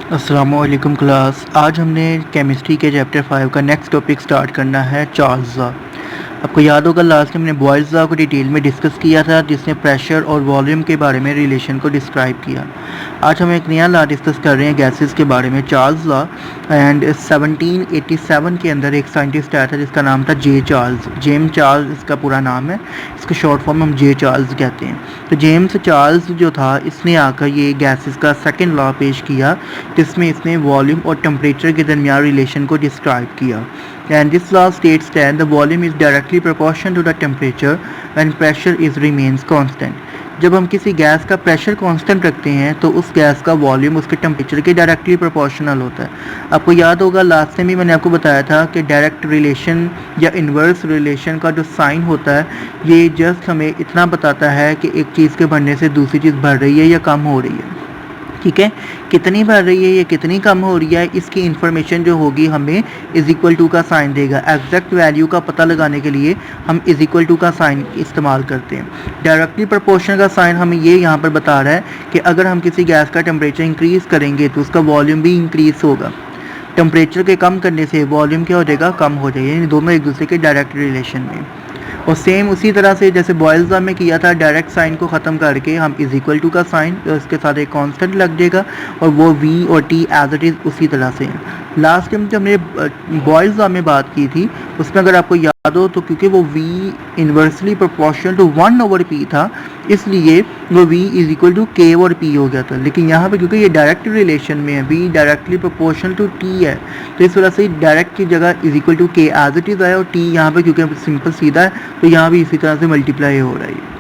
अस्सलामुअलैकुम क्लास। आज हमने केमिस्ट्री के चैप्टर 5 का नेक्स्ट टॉपिक स्टार्ट करना है, चार्ल्स लॉ। आपको याद होगा लास्ट टाइम हमने बॉयल्स लॉ को डिटेल में डिस्कस किया था, जिसने प्रेशर और वॉल्यूम के बारे में रिलेशन को डिस्क्राइब किया। आज हम एक नया लॉ डिस्कस कर रहे हैं गैसेस के बारे में, चार्ल्स लॉ। एंड 1787 के अंदर एक साइंटिस्ट आया था जिसका नाम था जे चार्ल्स, जेम्स चार्ल्स इसका पूरा नाम है। इसका शॉर्ट फॉर्म हम जे चार्ल्स कहते हैं। तो जेम्स चार्ल्स जो था, इसने आकर ये गैसेस का सेकेंड लॉ पेश किया, जिसमें इसने वॉल्यूम और टेम्परेचर के दरमियान रिलेशन को डिस्क्राइब किया। And this law states that the volume is directly proportional to the temperature and pressure is remains constant. जब हम किसी गैस का प्रेशर कांस्टेंट रखते हैं तो उस गैस का वॉल्यूम उसके टेम्परेचर के डायरेक्टली प्रोपोर्शनल होता है। आपको याद होगा लास्ट टाइम भी मैंने आपको बताया था कि डायरेक्ट रिलेशन या इन्वर्स रिलेशन का जो साइन होता है, ये जस्ट हमें इतना बताता है कि एक चीज़ के बढ़ने से दूसरी चीज़ बढ़ रही है या कम हो रही है। ठीक है, कितनी बढ़ रही है या कितनी कम हो रही है, इसकी इन्फॉर्मेशन जो होगी हमें इज इक्वल टू का साइन देगा। एग्जैक्ट वैल्यू का पता लगाने के लिए हम इज इक्वल टू का साइन इस्तेमाल करते हैं। डायरेक्टली प्रोपोर्शनल का साइन हमें ये यहाँ पर बता रहा है कि अगर हम किसी गैस का टेम्परेचर इंक्रीज़ करेंगे तो उसका वॉल्यूम भी इंक्रीज़ होगा। टेम्परेचर के कम करने से वॉल्यूम क्या हो जाएगा, कम हो जाएगा। यानी दोनों एक दूसरे के डायरेक्ट रिलेशन में। और सेम उसी तरह से जैसे बॉयल्स लॉ में किया था, डायरेक्ट साइन को ख़त्म करके हम इज इक्वल टू का साइन, तो इसके साथ एक कांस्टेंट लग जाएगा और वो वी और टी एज इट इज़ उसी तरह से है। लास्ट टाइम जब हमने बॉयल्स लॉ में बात की थी, उसमें अगर आपको याद हो तो क्योंकि वो we inversely proportional to 1/p था, इसलिए वो v इज इक्वल टू के और p हो गया था। लेकिन यहाँ पे क्योंकि ये डायरेक्ट रिलेशन में है, v directly proportional to t है, तो इस वजह से डायरेक्ट की जगह is equal to k as it is आया, और t यहाँ पे क्योंकि सिंपल सीधा है तो यहाँ भी इसी तरह से मल्टीप्लाई हो रहा है।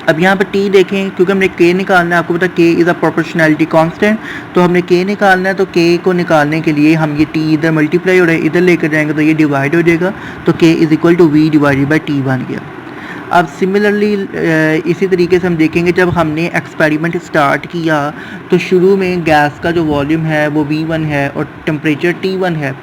अब यहाँ पर t देखें, क्योंकि हमने k निकालना है, आपको पता k is a proportionality constant, तो हमने k निकालना है। तो k को निकालने के लिए हम ये t इधर मल्टीप्लाई हो रहा है, इधर लेकर जाएंगे तो ये डिवाइड हो जाएगा, तो k is equal to v divided by t बन गया। अब सिमिलरली इसी तरीके से हम देखेंगे, जब हमने एक्सपेरिमेंट स्टार्ट किया तो शुरू में गैस का जो वॉल्यूम है वो V1 है और टेम्परेचर T1 है,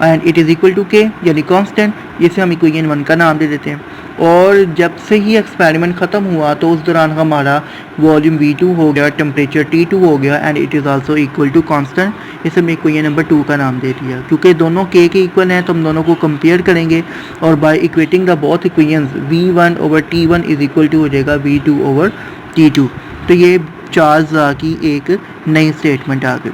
and it is equal to k यानी कांस्टेंट, जिसे हम इक्वेशन 1 का नाम दे देते हैं। और जब से ही एक्सपेरिमेंट ख़त्म हुआ तो उस दौरान हमारा वॉल्यूम V2 हो गया, टेम्परेचर T2 हो गया, and it is also equal to constant. इसे मैं इक्वेशन नंबर 2 का नाम दे दिया। क्योंकि दोनों k के इक्वल हैं तो हम दोनों को कंपेयर करेंगे, और by equating the both equations V1 over T1 is equal to हो जाएगा V2 ओवर T2। तो ये चार्ल्स लॉ की एक नई स्टेटमेंट आ गई।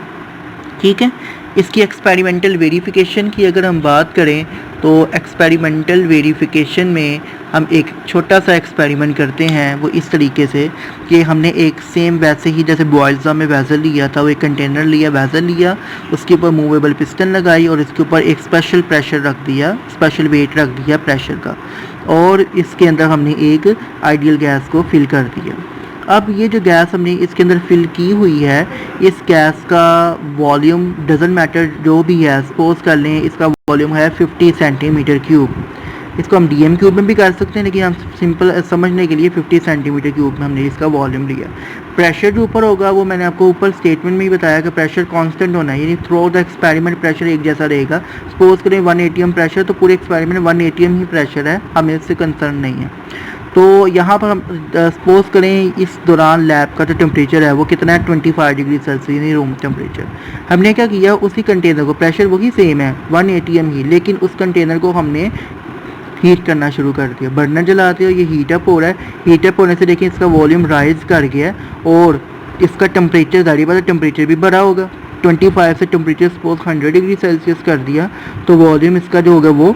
ठीक है, इसकी एक्सपेरिमेंटल वेरिफिकेशन की अगर हम बात करें तो एक्सपेरिमेंटल वेरिफिकेशन में हम एक छोटा सा एक्सपेरिमेंट करते हैं, वो इस तरीके से कि हमने एक सेम वैसे ही जैसे बॉयल्स लॉ में वेसल लिया था, वो एक कंटेनर लिया, वेसल लिया, उसके ऊपर मूवेबल पिस्टन लगाई और इसके ऊपर एक स्पेशल प्रेशर रख दिया, स्पेशल वेट रख दिया प्रेशर का, और इसके अंदर हमने एक आइडियल गैस को फिल कर दिया। अब ये जो गैस हमने इसके अंदर फिल की हुई है, इस गैस का वॉल्यूम डजंट मैटर जो भी है, सपोज कर लें इसका वॉल्यूम है 50 सेंटीमीटर क्यूब। इसको हम डीएम क्यूब में भी कर सकते हैं, लेकिन हम सिंपल समझने के लिए 50 सेंटीमीटर क्यूब में हमने इसका वॉल्यूम लिया। प्रेशर जो ऊपर होगा वो मैंने आपको ऊपर स्टेटमेंट में ही बताया कि प्रेशर कांस्टेंट होना है, यानी थ्रू द एक्सपेरिमेंट प्रेशर एक जैसा रहेगा। सपोज करें 1 atm प्रेशर, तो पूरे एक्सपेरिमेंट 1 atm ही प्रेशर है, हमें इससे कंसर्न नहीं है। तो यहाँ पर हम सपोज करें इस दौरान लैब का जो टेम्परेचर है वो कितना है, 25 डिग्री सेल्सियस यानी रूम टेम्परेचर। हमने क्या किया, उसी कंटेनर को, प्रेशर वही सेम है 1 atm ही, लेकिन उस कंटेनर को हमने हीट करना शुरू कर दिया। बर्नर जलाते हो, ये हीट अप हो रहा है। हीट अप होने से देखिए इसका वॉल्यूम राइज कर गया और इसका टेम्परेचर, जाहिर बात है टेम्परेचर भी बढ़ा होगा। 25 से टेम्परेचर सपोज 100 डिग्री सेल्सियस कर दिया, तो वॉल्यूम इसका जो होगा वो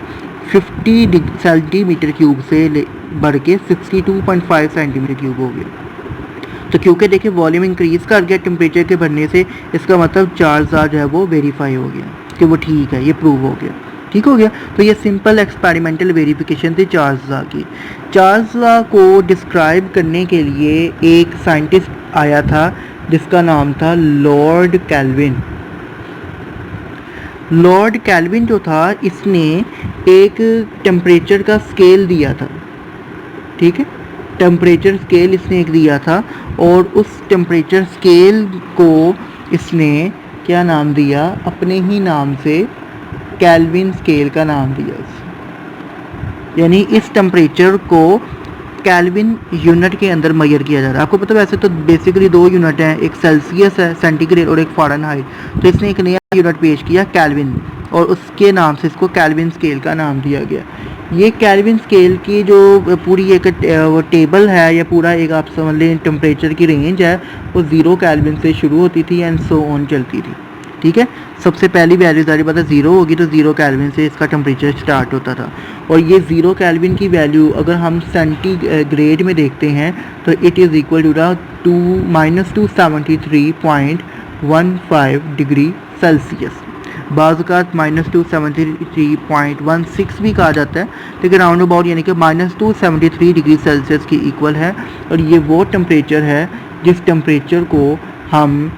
50 सेंटीमीटर क्यूब से बढ़ के 62.5 सेंटीमीटर क्यूब हो गया। तो क्योंकि देखिए वॉल्यूम इंक्रीज़ कर गया टेम्परेचर के बढ़ने से, इसका मतलब चार्ल्स लॉ जो है वो वेरीफाई हो गया कि वो ठीक है, ये प्रूव हो गया, ठीक हो गया। तो ये सिंपल एक्सपेरिमेंटल वेरिफिकेशन थी चार्ल्स लॉ की। चार्ल्स लॉ को डिस्क्राइब करने के लिए एक साइंटिस्ट आया था जिसका नाम था लॉर्ड कैल्विन। लॉर्ड कैल्विन जो था, इसने एक टेम्परेचर का स्केल दिया था। ठीक है, टेम्परेचर स्केल इसने एक दिया था, और उस टेम्परेचर स्केल को इसने क्या नाम दिया, अपने ही नाम से कैल्विन स्केल का नाम दिया। यानी इस टेम्परेचर को केल्विन यूनिट के अंदर मेजर किया जा रहा है। आपको पता है वैसे तो बेसिकली 2 यूनिट हैं, एक सेल्सियस है सेंटीग्रेड और एक फ़ारेनहाइट। तो इसने एक नया यूनिट पेश किया केल्विन, और उसके नाम से इसको केल्विन स्केल का नाम दिया गया। ये केल्विन स्केल की जो पूरी एक वो टेबल है या पूरा एक आप समझ लें टेम्परेचर की रेंज है, वो 0 केल्विन से शुरू होती थी एंड सो ऑन चलती थी। ठीक है, सबसे पहली वैल्यू सारी पता 0 होगी, तो 0 केल्विन से इसका टेम्परेचर स्टार्ट होता था। और ये 0 केल्विन की वैल्यू अगर हम सेंटीग्रेड में देखते हैं तो it is equal to -273.15 degree Celsius. बाज़ात -273.16 भी कहा जाता है, लेकिन राउंड अबाउट यानी कि -273 डिग्री सेल्सियस की इक्वल है। और ये वो टेम्परेचर है जिस टेम्परेचर को हम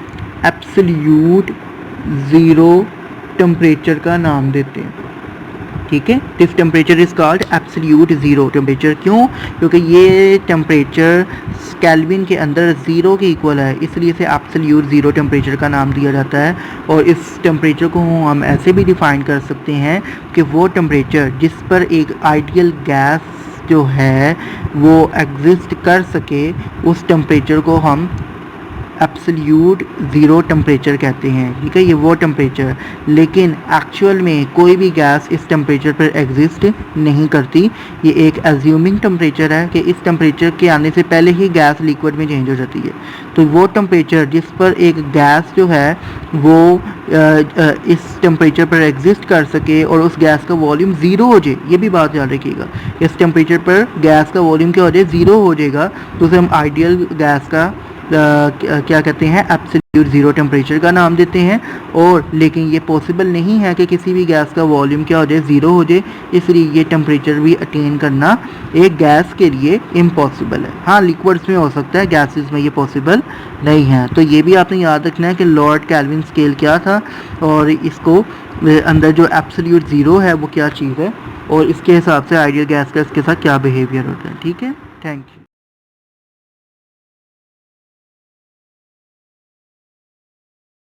एब्सोल्यूट ज़ीरो टेम्परेचर का नाम देते हैं। ठीक है, this temperature is called absolute zero temperature. क्यों? क्योंकि ये टेम्परेचर केल्विन के अंदर 0 के इक्वल है, इसलिए इसे एब्सोल्यूट ज़ीरो टेम्परेचर का नाम दिया जाता है। और इस टेम्परेचर को हम ऐसे भी डिफ़ाइन कर सकते हैं कि वो टेम्परेचर जिस पर एक आइडियल गैस जो है वो एग्जिस्ट कर सके, उस टेम्परेचर को हम एब्सोल्यूट ज़ीरो टेम्परेचर कहते हैं। ठीक है, ये वो टेम्परेचर, लेकिन एक्चुअल में कोई भी गैस इस टेम्परेचर पर एग्जिस्ट नहीं करती। ये एक एज्यूमिंग टेम्परेचर है कि इस टेम्परेचर के आने से पहले ही गैस लिक्विड में चेंज हो जाती है। तो वो टेम्परेचर जिस पर एक गैस जो है वो इस टेम्परेचर पर एग्जिस्ट कर सके और उस गैस का वॉल्यूम 0 हो जाए, ये भी बात याद रखिएगा। इस टेम्परेचर पर गैस का वॉल्यूम क्या हो जाए, 0 हो जाएगा, तो उसे हम आइडियल गैस का क्या कहते हैं, एब्सोल्यूट ज़ीरो टेम्परेचर का नाम देते हैं। और लेकिन ये पॉसिबल नहीं है कि किसी भी गैस का वॉल्यूम क्या हो जाए, 0 हो जाए, इसलिए ये टेम्परेचर भी अटेन करना एक गैस के लिए इम्पॉसिबल है। हाँ, लिक्विड्स में हो सकता है, गैसेस में ये पॉसिबल नहीं है। तो ये भी आपने याद रखना है कि लॉर्ड केल्विन स्केल क्या था और इसको अंदर जो एब्सोल्यूट ज़ीरो है वो क्या चीज़ है, और इसके हिसाब से आइडियल गैस का इसके साथ क्या बिहेवियर होता है। ठीक है, थैंक यू।